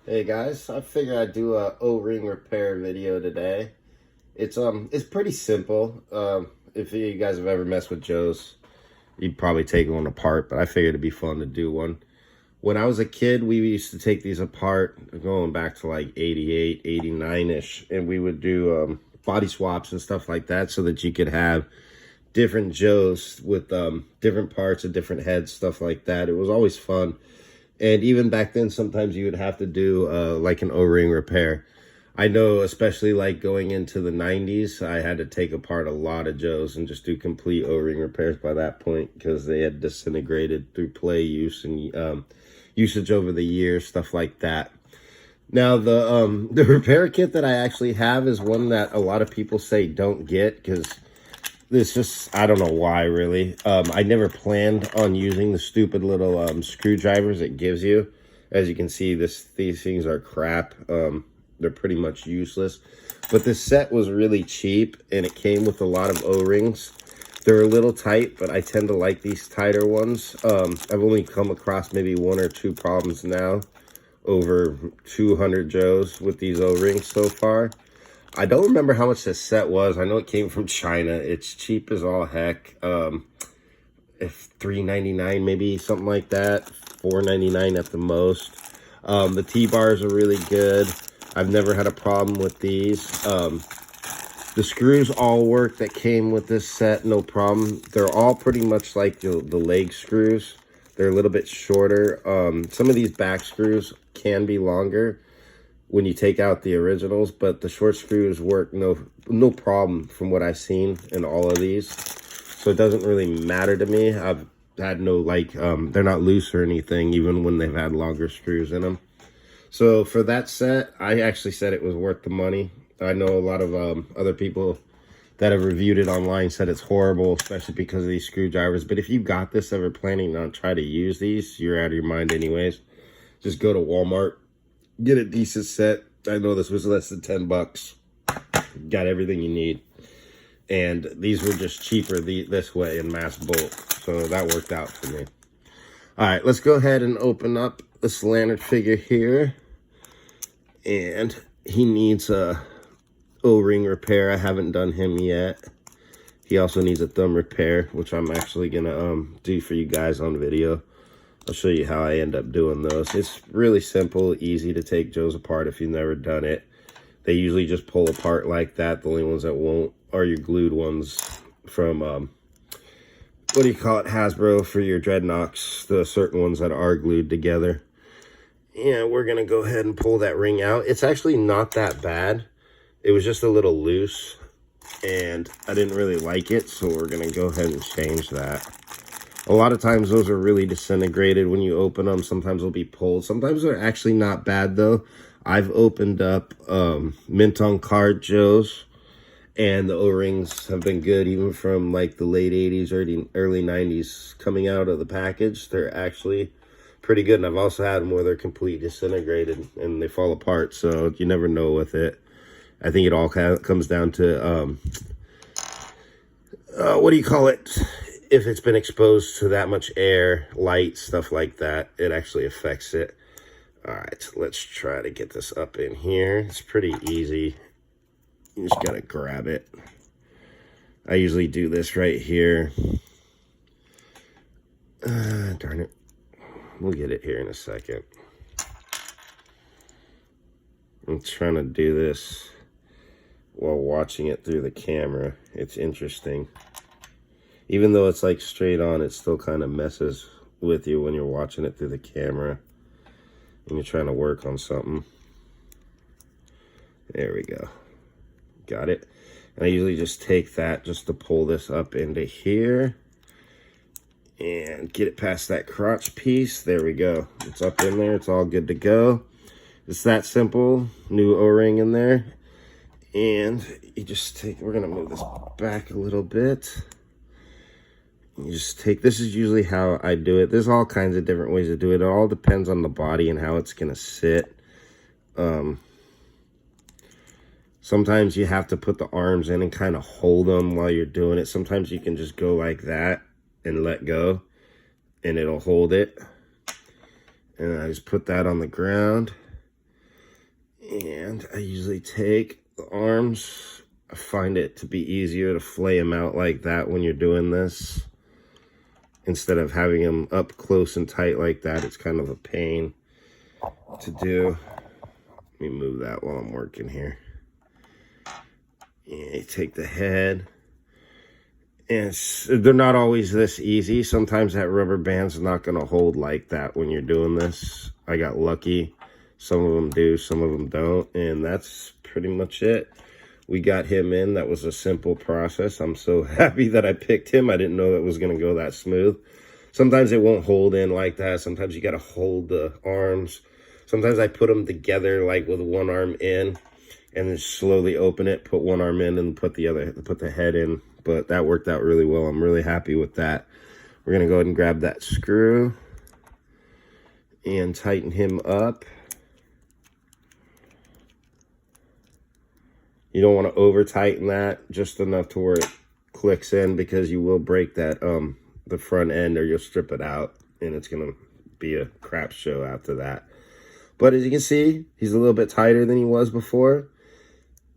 Hey guys, I figured I'd do a O-ring repair video today. It's pretty simple. If you guys have ever messed with Joe's, you'd probably take one apart, but I figured it'd be fun to do one. When I was a kid, we used to take these apart, going back to like 88, 89-ish, and we would do body swaps and stuff like that so that you could have different Joes with different parts of different heads, stuff like that. It was always fun. And even back then, sometimes you would have to do like an O-ring repair. I know, especially like going into the 90s, I had to take apart a lot of Joes and just do complete O-ring repairs by that point because they had disintegrated through play use and usage over the years, stuff like that. Now, the repair kit that I actually have is one that a lot of people say don't get because it's just, I don't know why, really. I never planned on using the stupid little screwdrivers it gives you. As you can see, these things are crap. They're pretty much useless. But this set was really cheap, and it came with a lot of O-rings. They're a little tight, but I tend to like these tighter ones. I've only come across maybe one or two problems now. Over 200 Joes with these O-rings so far. I don't remember how much this set was. I know it came from China. It's cheap as all heck. If $3.99 maybe, something like that. $4.99 at the most. The T-bars are really good. I've never had a problem with these. The screws all work that came with this set, no problem. They're all pretty much like the leg screws. They're a little bit shorter. Some of these back screws can be longer when you take out the originals, but the short screws work no problem from what I've seen in all of these. So it doesn't really matter to me. I've had no, they're not loose or anything, even when they've had longer screws in them. So for that set, I actually said it was worth the money. I know a lot of other people that have reviewed it online said it's horrible, especially because of these screwdrivers. But if you got this, ever planning on try to use these, you're out of your mind anyways. Just go to Walmart, get a decent set. I know this was less than 10 bucks. Got everything you need. And these were just cheaper this way in mass bulk. So that worked out for me. All right, let's go ahead and open up this Lanard figure here. And he needs a O-ring repair. I haven't done him yet. He also needs a thumb repair, which I'm actually gonna do for you guys on video. I'll show you how I end up doing those. It's really simple, easy to take Joe's apart if you've never done it. They usually just pull apart like that. The only ones that won't are your glued ones from, what do you call it, Hasbro, for your Dreadnoks, the certain ones that are glued together. And we're going to go ahead and pull that ring out. It's actually not that bad. It was just a little loose, and I didn't really like it, so we're going to go ahead and change that. A lot of times those are really disintegrated when you open them. Sometimes they'll be pulled. Sometimes they're actually not bad, though. I've opened up mint on card Joes, and the O-rings have been good, even from like the late 80s, early 90s coming out of the package. They're actually pretty good, and I've also had them where they're completely disintegrated and they fall apart, so you never know with it. I think it all kind of comes down to, what do you call it? If it's been exposed to that much air, light, stuff like that, it actually affects it. All right, let's try to get this up in here. It's pretty easy. You just gotta grab it. I usually do this right here. Darn it. We'll get it here in a second. I'm trying to do this while watching it through the camera. It's interesting. Even though it's like straight on, it still kind of messes with you when you're watching it through the camera and you're trying to work on something. There we go. Got it. And I usually just take that just to pull this up into here and get it past that crotch piece. There we go. It's up in there. It's all good to go. It's that simple. New O-ring in there. And you just take, we're going to move this back a little bit. You just take, this is usually how I do it. There's all kinds of different ways to do it. It all depends on the body and how it's going to sit. Sometimes you have to put the arms in and kind of hold them while you're doing it. Sometimes you can just go like that and let go and it'll hold it. And I just put that on the ground. And I usually take the arms. I find it to be easier to flay them out like that when you're doing this, instead of having them up close and tight like that. It's kind of a pain to do. Let me move that while I'm working here. And you take the head. And they're not always this easy. Sometimes that rubber band's not going to hold like that when you're doing this. I got lucky. Some of them do, some of them don't. And that's pretty much it. We got him in. That was a simple process. I'm so happy that I picked him. I didn't know that was going to go that smooth. Sometimes it won't hold in like that. Sometimes you got to hold the arms. Sometimes I put them together like with one arm in and then slowly open it, put one arm in and put the head in. But that worked out really well. I'm really happy with that. We're going to go ahead and grab that screw and tighten him up. You don't want to over tighten that, just enough to where it clicks in, because you will break that the front end, or you'll strip it out and it's going to be a crap show after that. But as you can see, he's a little bit tighter than he was before.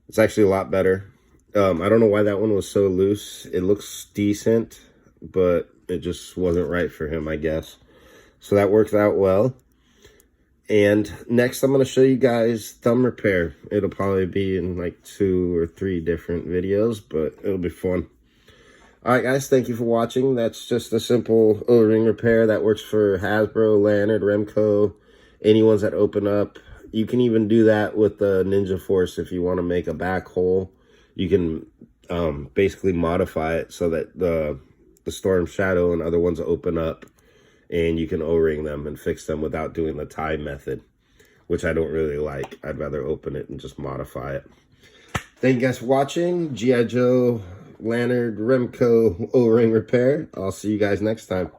It's actually a lot better. I don't know why that one was so loose. It looks decent, but it just wasn't right for him, I guess. So that worked out well. And next, I'm going to show you guys thumb repair. It'll probably be in like 2 or 3 different videos, but it'll be fun. All right, guys, thank you for watching. That's just a simple O-ring repair that works for Hasbro, Lanard, Remco, any ones that open up. You can even do that with the Ninja Force if you want to make a back hole. You can basically modify it so that the Storm Shadow and other ones open up, and you can O-ring them and fix them without doing the tie method, which I don't really like. I'd rather open it and just modify it. Thank you guys for watching. G.I. Joe Lanard Remco O-ring repair. I'll see you guys next time.